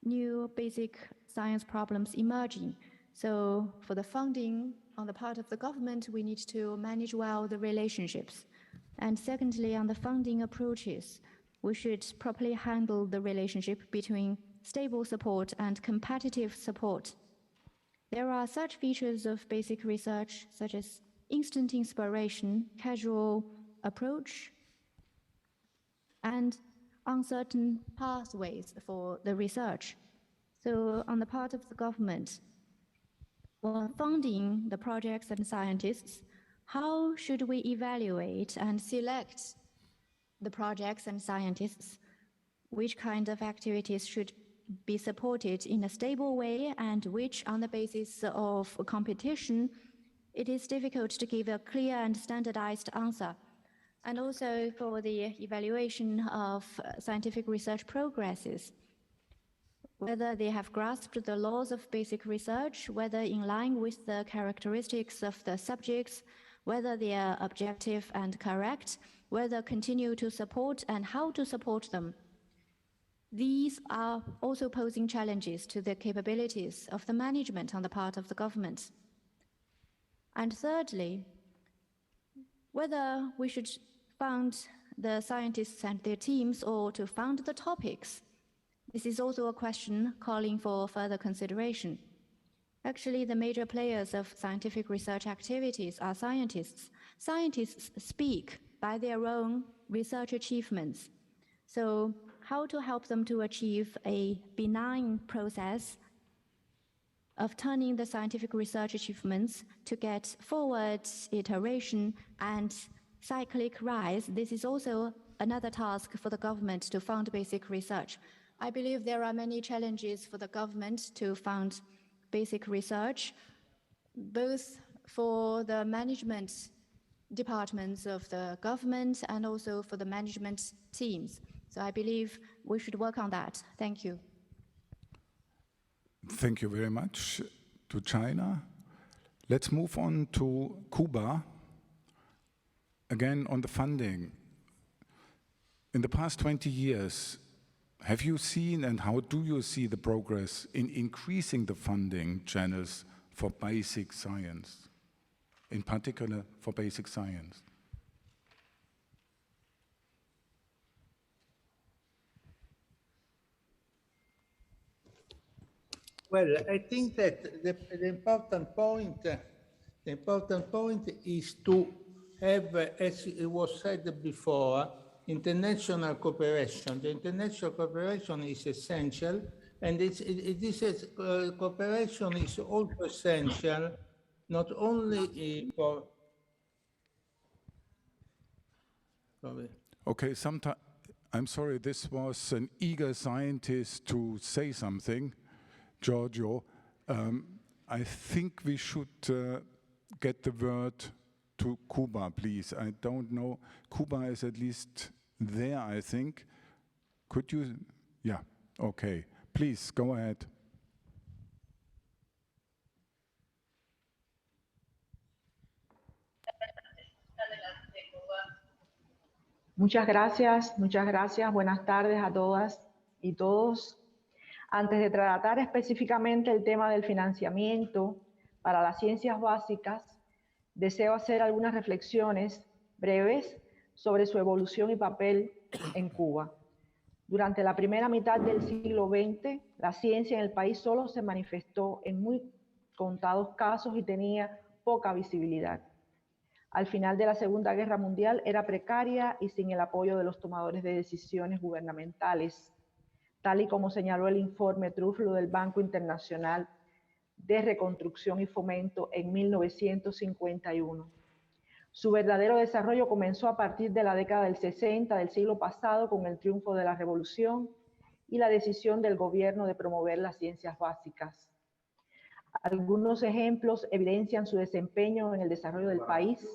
G: new basic science problems emerging. So for the funding on the part of the government, we need to manage well the relationships. And secondly, on the funding approaches, we should properly handle the relationship between stable support and competitive support. There are such features of basic research, such as instant inspiration, casual approach, and uncertain pathways for the research. So on the part of the government, when funding the projects and scientists, how should we evaluate and select the projects and scientists? Which kind of activities should be supported in a stable way, and which on the basis of competition? It is difficult to give a clear and standardized answer. And also for the evaluation of scientific research progresses, whether they have grasped the laws of basic research, whether in line with the characteristics of the subjects, whether they are objective and correct, whether continue to support and how to support them. These are also posing challenges to the capabilities of the management on the part of the government. And thirdly, whether we should fund the scientists and their teams or to fund the topics. This is also a question calling for further consideration. Actually, the major players of scientific research activities are scientists. Scientists speak by their own research achievements. So how to help them to achieve a benign process of turning the scientific research achievements to get forward iteration and cyclic rise. This is also another task for the government to fund basic research. I believe there are many challenges for the government to fund basic research, both for the management departments of the government and also for the management teams. So I believe we should work on that. Thank you.
A: Thank you very much to China. Let's move on to Cuba. Again, on the funding. In the past 20 years, have you seen and how do you see the progress in increasing the funding channels for basic science, in particular for basic science?
D: Well, I think that the important point is to have, as it was said before, international cooperation. The international cooperation is essential, and cooperation is also essential, not only for. Sorry.
A: Okay, I'm sorry, this was an eager scientist to say something, Giorgio. I think we should get the word to Cuba, please. I don't know. Cuba is at least there, I think. Could you? Yeah, okay. Please, go ahead.
H: Muchas gracias. Buenas tardes a todas y todos. Antes de tratar específicamente el tema del financiamiento para las ciencias básicas, deseo hacer algunas reflexiones breves sobre su evolución y papel en Cuba. Durante la primera mitad del siglo XX, la ciencia en el país solo se manifestó en muy contados casos y tenía poca visibilidad. al final de la Segunda Guerra Mundial era precaria y sin el apoyo de los tomadores de decisiones gubernamentales, tal y como señaló el informe Truflo del Banco Internacional de Reconstrucción y Fomento en 1951. Su verdadero desarrollo comenzó a partir de la década del 60 del siglo pasado con el triunfo de la Revolución y la decisión del gobierno de promover las ciencias básicas. Algunos ejemplos evidencian su desempeño en el desarrollo del país.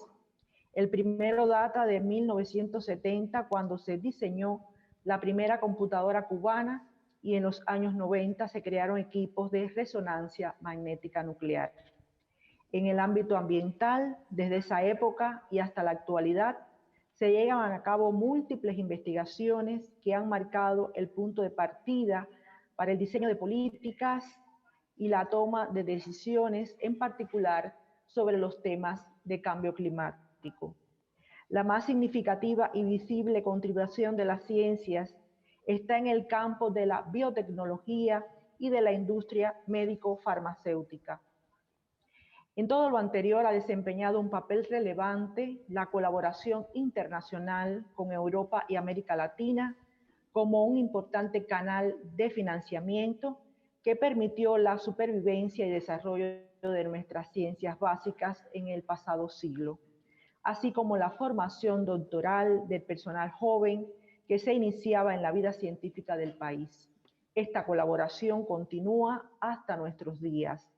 H: El primero data de 1970, cuando se diseñó la primera computadora cubana, y en los años 90 se crearon equipos de resonancia magnética nuclear. En el ámbito ambiental, desde esa época y hasta la actualidad, se llevan a cabo múltiples investigaciones que han marcado el punto de partida para el diseño de políticas y la toma de decisiones, en particular sobre los temas de cambio climático. La más significativa y visible contribución de las ciencias está en el campo de la biotecnología y de la industria médico-farmacéutica. En todo lo anterior ha desempeñado un papel relevante la colaboración internacional con Europa y América Latina como un importante canal de financiamiento que permitió la supervivencia y desarrollo de nuestras ciencias básicas en el pasado siglo, así como la formación doctoral del personal joven que se iniciaba en la vida científica del país. Esta colaboración continúa hasta nuestros días.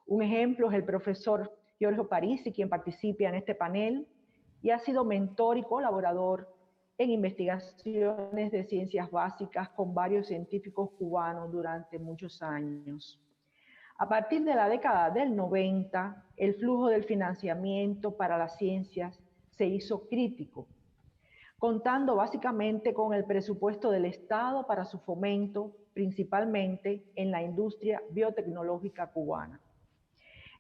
H: Un ejemplo es el profesor Giorgio Parisi, quien participa en este panel y ha sido mentor y colaborador en investigaciones de ciencias básicas con varios científicos cubanos durante muchos años. A partir de la década del 90, el flujo del financiamiento para las ciencias se hizo crítico, contando básicamente con el presupuesto del Estado para su fomento, principalmente en la industria biotecnológica cubana.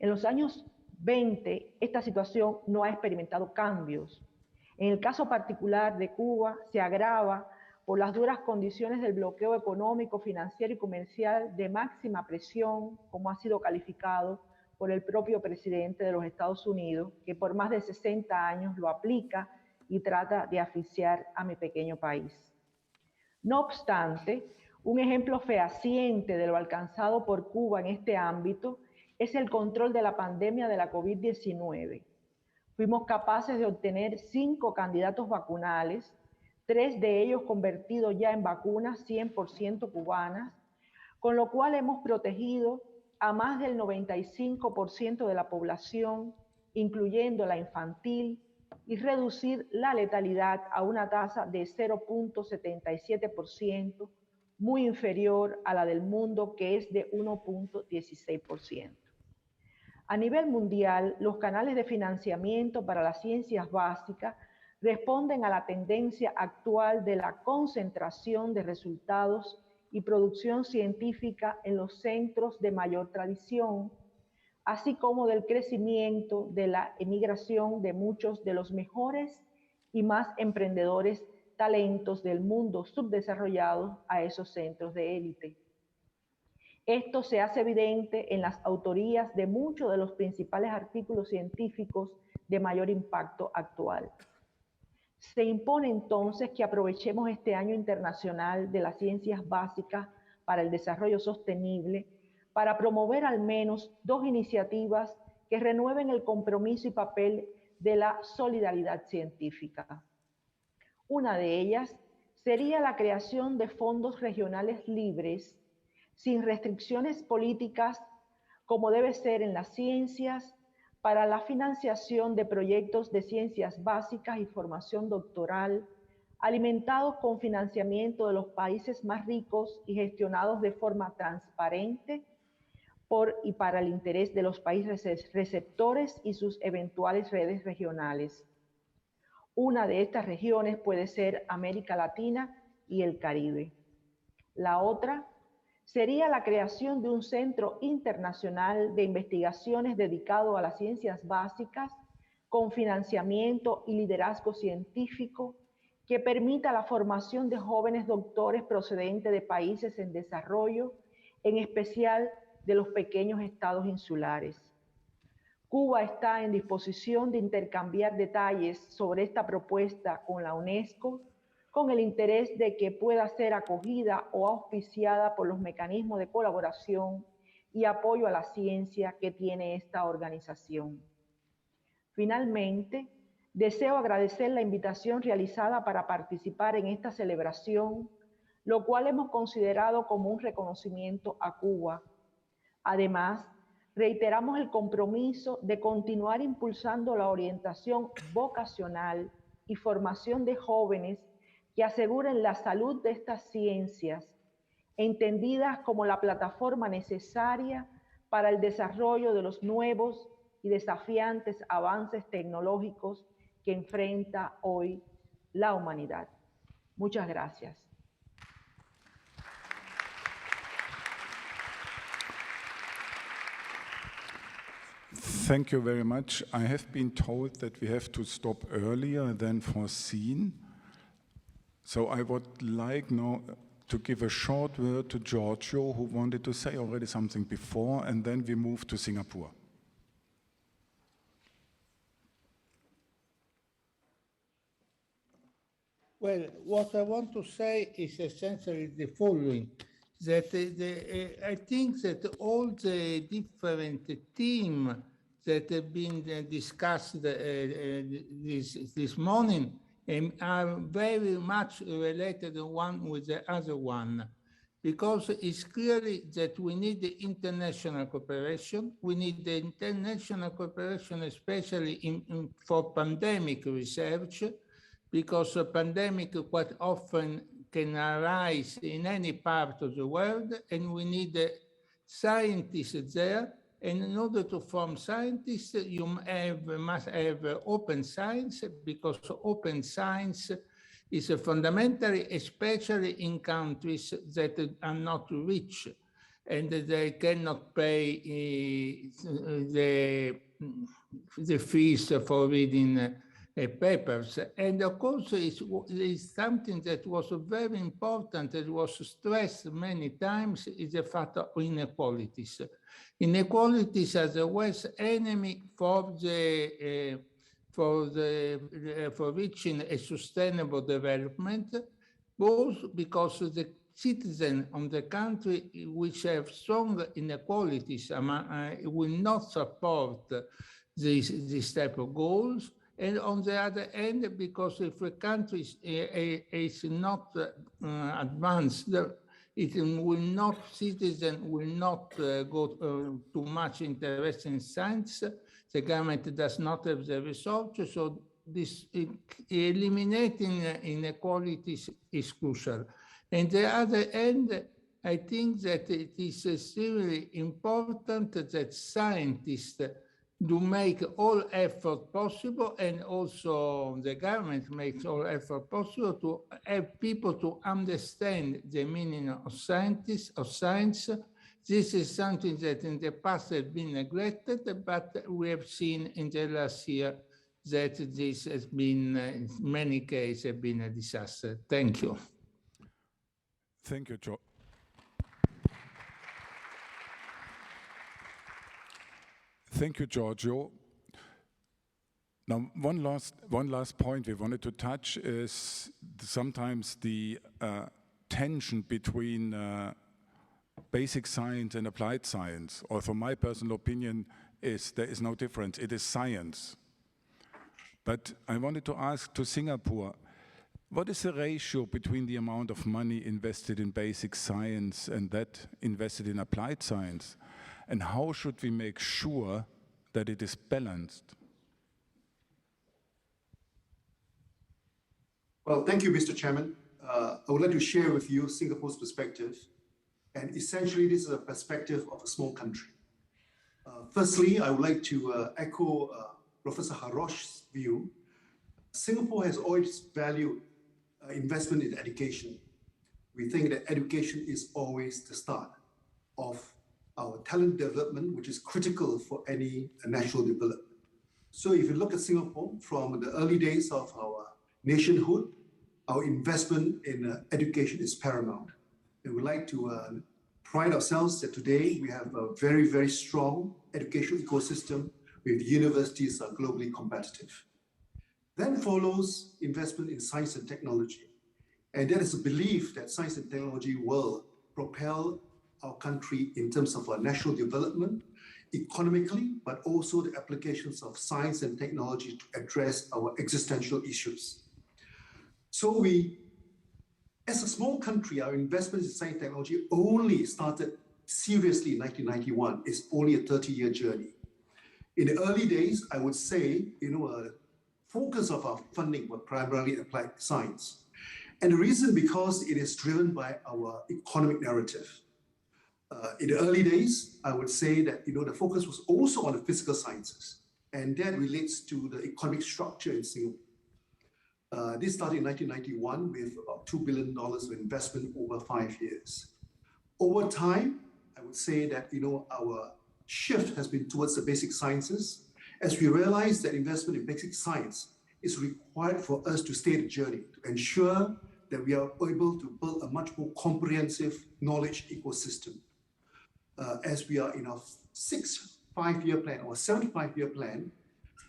H: En los años 20, esta situación no ha experimentado cambios. En el caso particular de Cuba, se agrava por las duras condiciones del bloqueo económico, financiero y comercial de máxima presión, como ha sido calificado por el propio presidente de los Estados Unidos, que por más de 60 años lo aplica y trata de asfixiar a mi pequeño país. No obstante, un ejemplo fehaciente de lo alcanzado por Cuba en este ámbito es el control de la pandemia de la COVID-19. Fuimos capaces de obtener 5 candidatos vacunales, 3 de ellos convertidos ya en vacunas 100% cubanas, con lo cual hemos protegido a más del 95% de la población, incluyendo la infantil, y reducir la letalidad a una tasa de 0.77%, muy inferior a la del mundo, que es de 1.16%. A nivel mundial, los canales de financiamiento para las ciencias básicas responden a la tendencia actual de la concentración de resultados y producción científica en los centros de mayor tradición, así como del crecimiento de la emigración de muchos de los mejores y más emprendedores talentos del mundo subdesarrollado a esos centros de élite. Esto se hace evidente en las autorías de muchos de los principales artículos científicos de mayor impacto actual. Se impone entonces que aprovechemos este Año Internacional de las Ciencias Básicas para el Desarrollo Sostenible para promover al menos 2 iniciativas que renueven el compromiso y papel de la solidaridad científica. Una de ellas sería la creación de fondos regionales libres, sin restricciones políticas, como debe ser en las ciencias, para la financiación de proyectos de ciencias básicas y formación doctoral, alimentados con financiamiento de los países más ricos y gestionados de forma transparente por y para el interés de los países receptores y sus eventuales redes regionales. Una de estas regiones puede ser América Latina y el Caribe. La otra sería la creación de un centro internacional de investigaciones dedicado a las ciencias básicas con financiamiento y liderazgo científico que permita la formación de jóvenes doctores procedentes de países en desarrollo, en especial de los pequeños estados insulares. Cuba está en disposición de intercambiar detalles sobre esta propuesta con la UNESCO, con el interés de que pueda ser acogida o auspiciada por los mecanismos de colaboración y apoyo a la ciencia que tiene esta organización. Finalmente, deseo agradecer la invitación realizada para participar en esta celebración, lo cual hemos considerado como un reconocimiento a Cuba. Además, reiteramos el compromiso de continuar impulsando la orientación vocacional y formación de jóvenes que aseguren la salud de estas ciencias, entendidas como la plataforma necesaria para el desarrollo de los nuevos y desafiantes avances tecnológicos que enfrenta hoy la humanidad. Muchas gracias.
A: Thank you very much. I have been told that we have to stop earlier than foreseen. So I would like now to give a short word to Giorgio, who wanted to say already something before, and then we move to Singapore.
D: Well, what I want to say is essentially the following, that I think that all the different themes that have been discussed this morning are very much related one with the other one, because it's clearly that we need the international cooperation. We need the international cooperation, especially for pandemic research, because a pandemic quite often can arise in any part of the world, and we need scientists there. And in order to form scientists, you must have open science, because open science is fundamentally, especially in countries that are not rich and they cannot pay the fees for reading papers. And of course, it's something that was very important, that was stressed many times, is the fact of inequalities. Inequalities are the worst enemy for reaching a sustainable development, both because the citizens of the country which have strong inequalities will not support this type of goals, and on the other hand, because if a country is not advanced, citizens will not go too much interest in science. The government does not have the resources, so this eliminating inequalities is crucial. And the other end, I think that it is extremely important that scientists do make all effort possible, and also the government makes all effort possible to have people to understand the meaning of science. This is something that in the past has been neglected, but we have seen in the last year that this has been, in many cases, been a disaster. Thank you.
A: Thank you, Joe. Thank you, Giorgio. Now, one last point we wanted to touch is sometimes the tension between basic science and applied science. Although my personal opinion is there is no difference, it is science. But I wanted to ask to Singapore, what is the ratio between the amount of money invested in basic science and that invested in applied science? And how should we make sure that it is balanced?
I: Well, thank you, Mr. Chairman. I would like to share with you Singapore's perspective. And essentially, this is a perspective of a small country. Firstly, I would like to echo Professor Harosh's view. Singapore has always valued investment in education. We think that education is always the start of our talent development, which is critical for any national development. So if you look at Singapore from the early days of our nationhood, our investment in education is paramount. And we'd like to pride ourselves that today we have a very, very strong educational ecosystem with universities are globally competitive. Then follows investment in science and technology. And there is a belief that science and technology will propel our country in terms of our national development, economically, but also the applications of science and technology to address our existential issues. So we, as a small country, our investments in science and technology only started seriously in 1991. It's only a 30-year journey. In the early days, I would say, focus of our funding were primarily applied science. And the reason because it is driven by our economic narrative. In the early days, I would say that the focus was also on the physical sciences, and that relates to the economic structure in Singapore. This started in 1991 with about $2 billion of investment over 5 years. Over time, I would say that our shift has been towards the basic sciences, as we realize that investment in basic science is required for us to stay the journey, to ensure that we are able to build a much more comprehensive knowledge ecosystem. As we are in our 5-year plan or 75-year plan,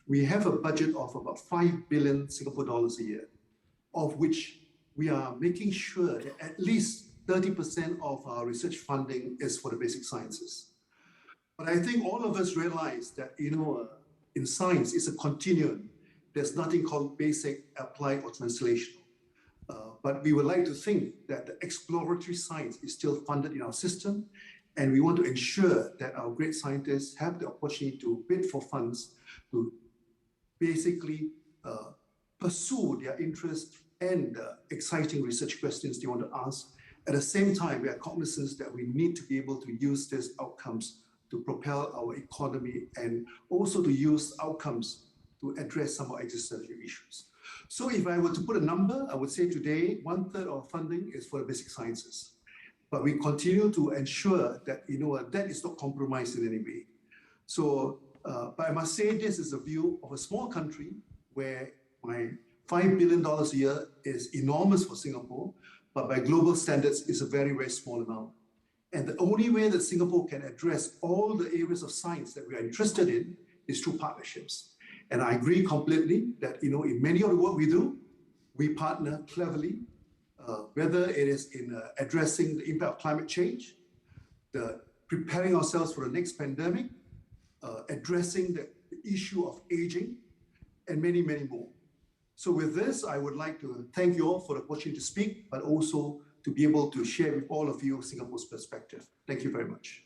I: we have a budget of about 5 billion Singapore dollars a year, of which we are making sure that at least 30% of our research funding is for the basic sciences. But I think all of us realize that in science, it's a continuum. There's nothing called basic, applied, or translational. But we would like to think that the exploratory science is still funded in our system, and we want to ensure that our great scientists have the opportunity to bid for funds to basically pursue their interest and exciting research questions they want to ask. At the same time, we are cognizant that we need to be able to use these outcomes to propel our economy and also to use outcomes to address some of our existential issues. So if I were to put a number, I would say today, 1/3 of funding is for the basic sciences. But we continue to ensure that, that is not compromised in any way. So, but I must say this is a view of a small country where my $5 billion a year is enormous for Singapore, but by global standards, it's a very, very small amount. And the only way that Singapore can address all the areas of science that we are interested in is through partnerships. And I agree completely that, in many of the work we do, we partner cleverly, whether it is in addressing the impact of climate change, preparing ourselves for the next pandemic, addressing the issue of aging, and many, many more. So with this, I would like to thank you all for the opportunity to speak, but also to be able to share with all of you Singapore's perspective. Thank you very much.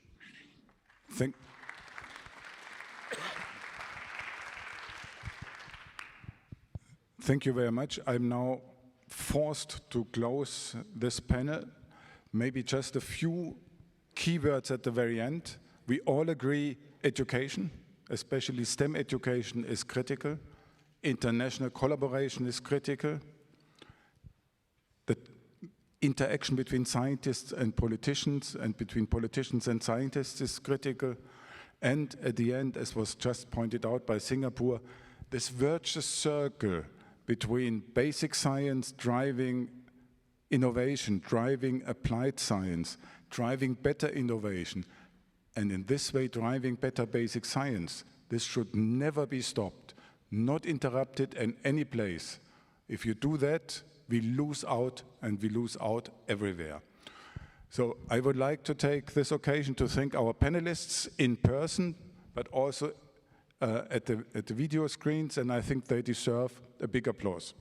A: Thank you very much. I'm now forced to close this panel. Maybe just a few keywords at the very end. We all agree education, especially STEM education, is critical. International collaboration is critical. The interaction between scientists and politicians and between politicians and scientists is critical. And at the end, as was just pointed out by Singapore, this virtuous circle between basic science driving innovation, driving applied science, driving better innovation, and in this way driving better basic science. This should never be stopped, not interrupted in any place. If you do that, we lose out, and we lose out everywhere. So I would like to take this occasion to thank our panelists in person, but also at the video screens, and I think they deserve a big applause.